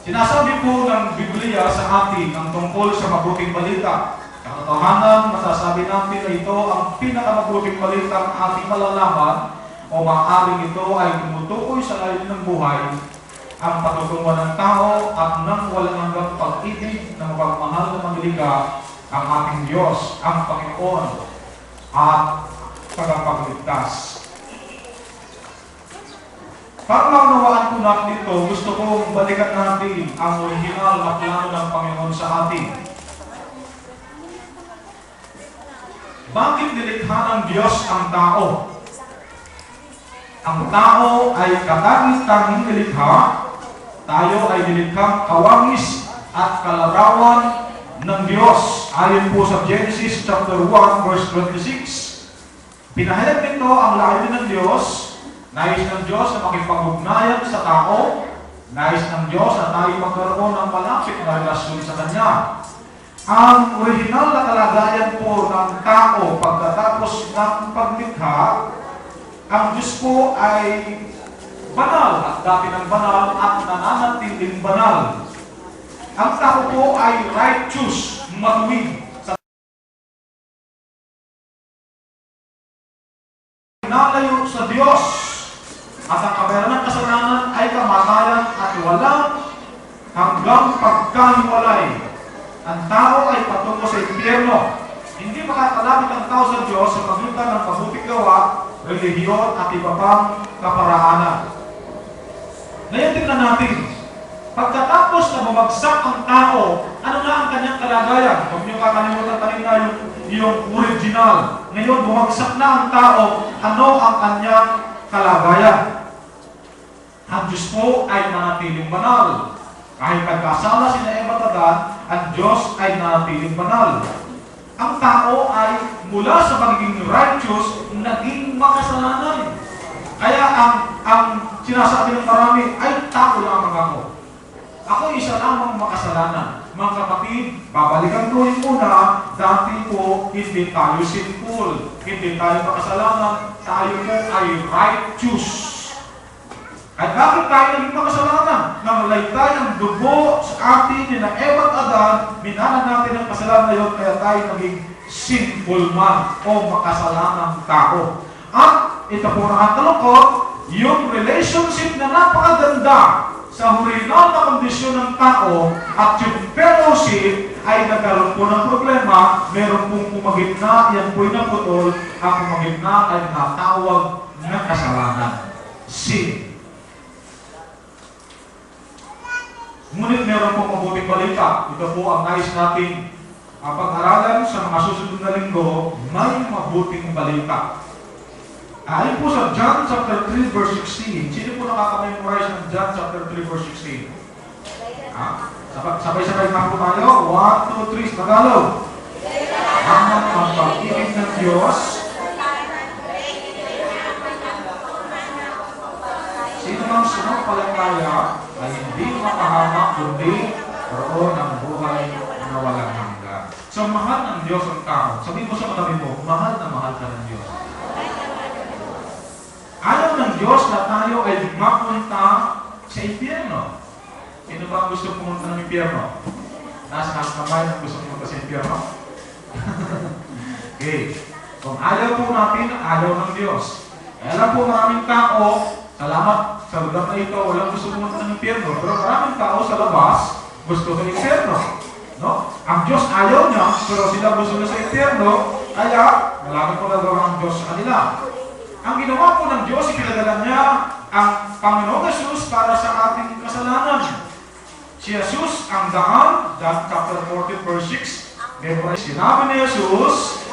Sinasabi po ng Biblia sa atin ang tungkol sa mabuting balita. Katotohanan, masasabi natin na ito ang pinakamabuting balita ng ating malalaman o maaaring ito ay tumutukoy sa lalim ng buhay, ang patutunguhan ng tao at ng walang hanggang pag-ibig na mapagmahal na mangliga ang ating Diyos, ang Panginoon at tagapagligtas. Para maunawaan po natin ito, gusto kong balikan natin ang original na plano ng Panginoon sa atin. Bakit nilikha ng Diyos ang tao? Ang tao ay katangis-tanging nilikha. Tayo ay nilikhang kawangis at kalarawan ng Diyos. Ayon po sa Genesis chapter 1 verse 26. Pinahayag nito ang layunin ng Diyos. Nais ng Diyos na makipag-ugnayan sa tao. Nais ng Diyos na tayo magkaroon ng malapit na relasyon sa Kanya. Ang original na kalagayan po ng tao pagkatapos ng paglikha, ang Diyos po ay banal at dati ng banal at nananatiling banal. Ang tao po ay righteous, matuwid. Nalayo sa Diyos. At ang kabayaran ng kasalanan ay kamatayan at walang hanggang pagkahiwalay. Ang tao ay patungo sa impyerno. Hindi makakalapit ang tao sa Diyos sa pagitan ng mabuting gawa, relihiyon at iba pang kaparaanan. Ngayon tingnan natin, pagkatapos na bumagsak ang tao, ano na ang kanyang kalagayan? Huwag niyo kakalimutan kanina yung original. Ngayon, bumagsak na ang tao, ano ang kanyang kalagayan? Ang Diyos po ay nanatiling banal. Kahit nagkasala sina Eva at Adan, ang Diyos ay nanatiling banal. Ang tao ay mula sa pagiging righteous, naging makasalanan. Kaya ang sinasabi ng marami, ay tao lamang ako. Ako isa lamang makasalanan. Mga kapatid, babalikan ko rin muna, dati po, hindi tayo sinful. Hindi tayo makasalanan. Tayo po ay righteous. At bakit tayo naging makasalanan? Nangalay tayo ng dugo sa atin ni na Eva at Adan, minanan natin ang kasalanan na yun, kaya tayo naging sinful man o makasalanang tao. At ito po nakakalungkot, yung relationship na napakaganda sa original na kondisyon ng tao at yung fellowship ay nagkaroon po ng problema, meron pong pumagitna, yan po'y naputol, ang pumagitna ay natawag ng kasalanan. Sin. Ngunit meron pong mabuting balita. Ito po ang nais nating pag-aralan sa mga susunod na linggo, may mabuting balita. Ayon po sa John chapter 3 verse 16. Sino po nakaka-memorize ng John chapter 3 verse 16? Sabay-sabay na po tayo. 1, 2, 3, Tagalog. Ang pag-ibig ng Diyos. Sino mang sumampalataya ay hindi makahamak kundi roon ng buhay na walang hanggan. So, mahal ng Diyos ang tao. Sabihin mo sa katabi mo, mahal na mahal ka ng Diyos. Ayaw ng Diyos na tayo ay mapunta sa impyerno. Sino ba gusto pumunta ng impyerno? Nasa kamay ng gusto pumunta sa impyerno? Okay. Kung ayaw po natin, ayaw ng Diyos. Kaya lang po maraming tao, salamat sa lugar na ito, walang gusto pumunta ng impyerno. Pero maraming tao sa labas, gusto ng impyerno. No? Ang Diyos ayaw niya, pero sila gusto na sa impyerno, kaya malapit po nagawa ng Diyos sa kanila. Ang ginawa po ng Diyos, ipinadala niya ang Panginoong Jesus para sa ating kasalanan. Si Jesus ang daan, John chapter 14 verse 6. Memorize, sinabi ni Jesus,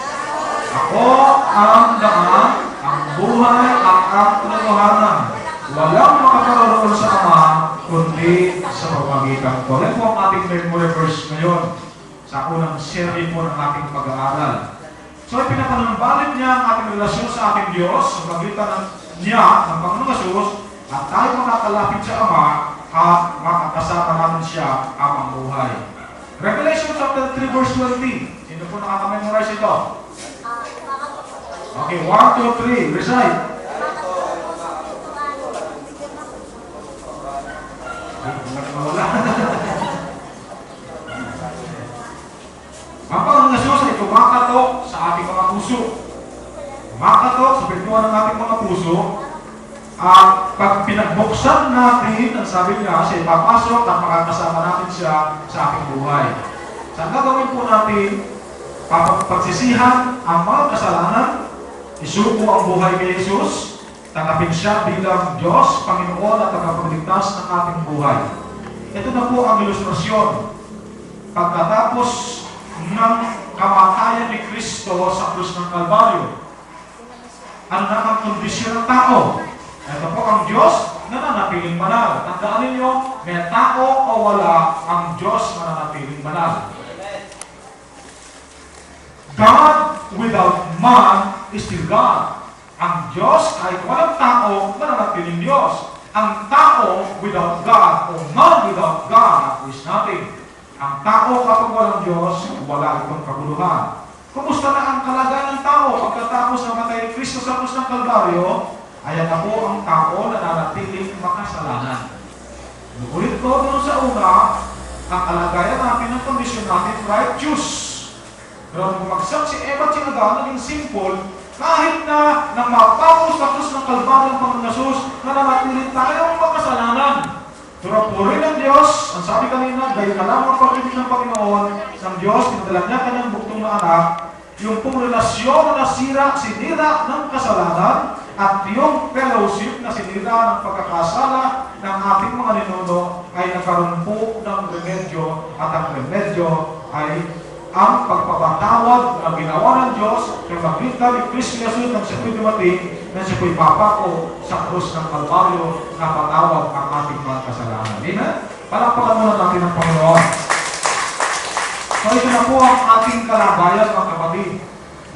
ako ang daan, ang buhay, at ang katotohanan. Walang makakaroon sa Ama, kundi sa pamamagitan ko. Yan po ang ating memory verse ngayon sa unang series po ng ating pag-aaral. So, ipinapanumbalik niya ang ating relasyon sa ating Diyos sa pagitan niya, ng Panginoong Jesus, at tayo makakalapit sa Ama at makakasama natin siya habang buhay. Revelation chapter 3 verse 20. Sino po nakaka-memorize ito? Okay, 1, 2, 3. Recite. Wala. Ang Panginoon Yesus ay kumakatok sa ating mga puso. Kumakatok sa pintuan ng ating mga puso. At pag pinagbuksan natin, ang sabi niya, siya ipapasok at makakasama natin siya sa ating buhay. Saan gagawin po natin? Pagsisihan ang mga kasalanan, isuko ang buhay kay Jesus, tanggapin siya bilang Diyos, Panginoon at tagapagligtas ng ating buhay. Ito na po ang ilustrasyon. Pagkatapos ng kamatayan ni Kristo sa krus ng Kalbaryo, ano na ang kondisyon ng tao? Ito po ang Diyos na nanatiling banal. Tandaan ninyo, may tao o wala, ang Diyos na nanatiling banal. God without man is still God. Ang Diyos kahit walang tao, nananatiling Diyos. Ang tao without God o man without God is nothing. Ang tao kapag walang Diyos, wala itong kabuluhan. Kumusta na ang kalagayan ng tao pagkatapos na matay ni Kristo sa krus ng Kalbaryo? Ayan na po ang tao na nanatiling makasalanan. Ulit ko doon sa una, ang kalagayan natin ng kondisyon natin righteous. Pero bumagsak si Eva at si Adan, naging simple, kahit na nang mapapos sa krus ng Kalbaryo ng Panginoon Yesus, na nanatiling tayong makasalanan. Pero puri ng Diyos, ang sabi kanina, dahil na lang ang pag-ibig ng Panginoon, ng Diyos, pinadala niya kanyang buktong na anak, yung pong relasyon na sinira ng kasalanan, at yung fellowship na sinira ng pagkakasala ng ating mga ninuno ay nagkaroon po ng remedyo, at ang remedyo ay ang pagpapatawad na ginawa ng Diyos kay makita ni Kristo Jesus nang siya po'y dumating na siya po'y papako sa krus ng Kalbaryo na patawad ang ating mga kasalanan. Amen? Palakpakan muna natin ang Panginoon. So ito na po ang ating kalagayan, mga kapatid,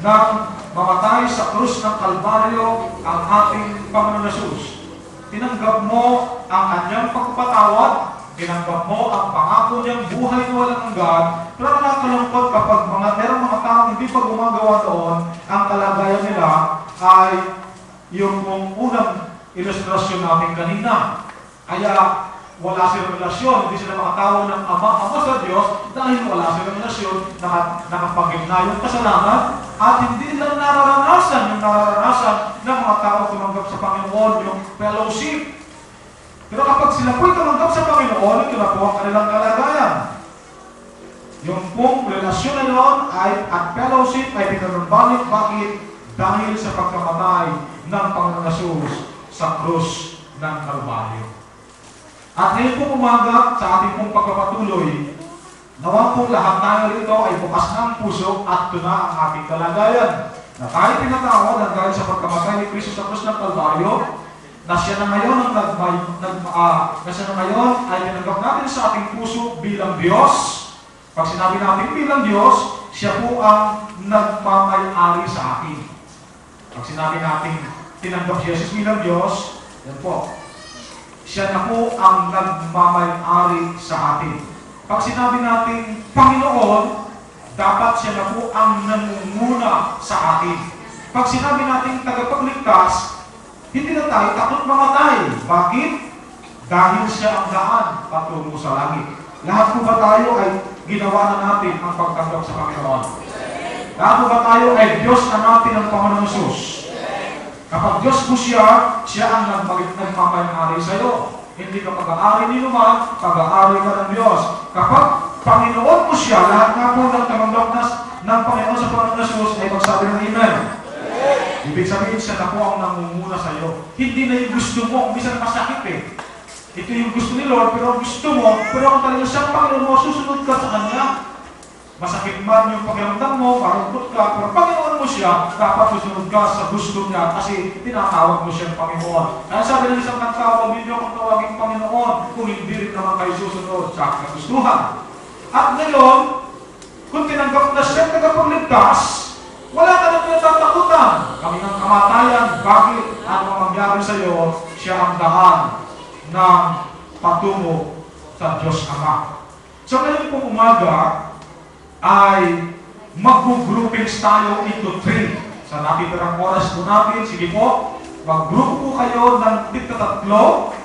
nang mamatay sa krus ng Kalbaryo ang ating Panginoon Jesus. Tinanggap mo ang kanyang pagpapatawad, tinanggap mo ang pangako niyang buhay na walang hanggan, pero nakakalungkot kapag merong mga taong hindi pa gumagawa doon, ang kalagayan nila ay yung unang ilustrasyon natin kanina. Kaya wala silang relasyon, hindi sila makatawag ng ama sa Diyos dahil wala silang relasyon, nakapagigna yung kasalanan, at hindi nila nararanasan ng mga tao tumanggap sa Panginoon yung fellowship. Pero kapag sila po'y tumanggap sa Panginoon, ito na po ang kanilang kalagayan. Yung pong relasyon na yun at fellowship ay pinanumbalik. Bakit? Dahil sa pagkamatay ng Panginoon Jesus sa krus ng Kalbaryo. At ngayon pong umaga sa ating pong pagpapatuloy, nawa pong lahat tayo rito ay bukas ng puso at ito na ang ating kalagayan. Na tayo pinatawad dahil sa pagkamatay ni Kristo sa krus ng Kalbaryo, na siya na ngayon ay tinanggap natin sa ating puso bilang Diyos. Pag sinabi natin bilang Diyos, siya po ang nagmamay-ari sa atin. Pag sinabi natin tinanggap si Jesus bilang Diyos, yan po, siya na po ang nagmamay-ari sa atin. Pag sinabi natin Panginoon, dapat siya na po ang nangunguna sa atin. Pag sinabi natin tagapagligtas, hindi na tayo takot mamatay. Bakit? Dahil siya ang daan patungo sa langit. Lahat po ba tayo ay ginawa na natin ang pagtanggap sa Panginoon? Lahat po ba tayo ay Diyos na natin ang Panginoon Jesus? Kapag Diyos po siya ang nagmamay-ari sa iyo. Hindi ka pag-aari ni naman, pag-aari ka ng Diyos. Kapag Panginoon mo siya, lahat nga po ng tamanggap ng Panginoon sa Panginoon Jesus ay magsabi ng Amen. Ibig sabihin siya na po ang nangunguna sa iyo. Hindi na yung gusto mo, minsan masakit eh. Ito yung gusto ni Lord, pero gusto mo, pero kung talaga siyang Panginoon mo, susunod ka sa Kanya. Masakit man yung pakiramdam mo, marungkot ka, pero Panginoon mo siya, dapat susunod ka sa gusto niya kasi tinatawag mo siyang Panginoon. Kaya sabi ng isang kanta, huwag ninyo akong tawaging Panginoon kung hindi rin naman kayo susunod sa kagustuhan. At ngayon, kung tinanggap na siyang tagapagligtas, wala ka na pinatatakutan. Kami ng kamatayan, bakit? Ano ang mangyari sa iyo? Siya ang daan ng patungo sa Diyos Ama. So ngayon pong umaga ay mag-groupings tayo into 3. Sa natitirang oras po natin, sige po, mag-group po kayo ng tig-tatlo.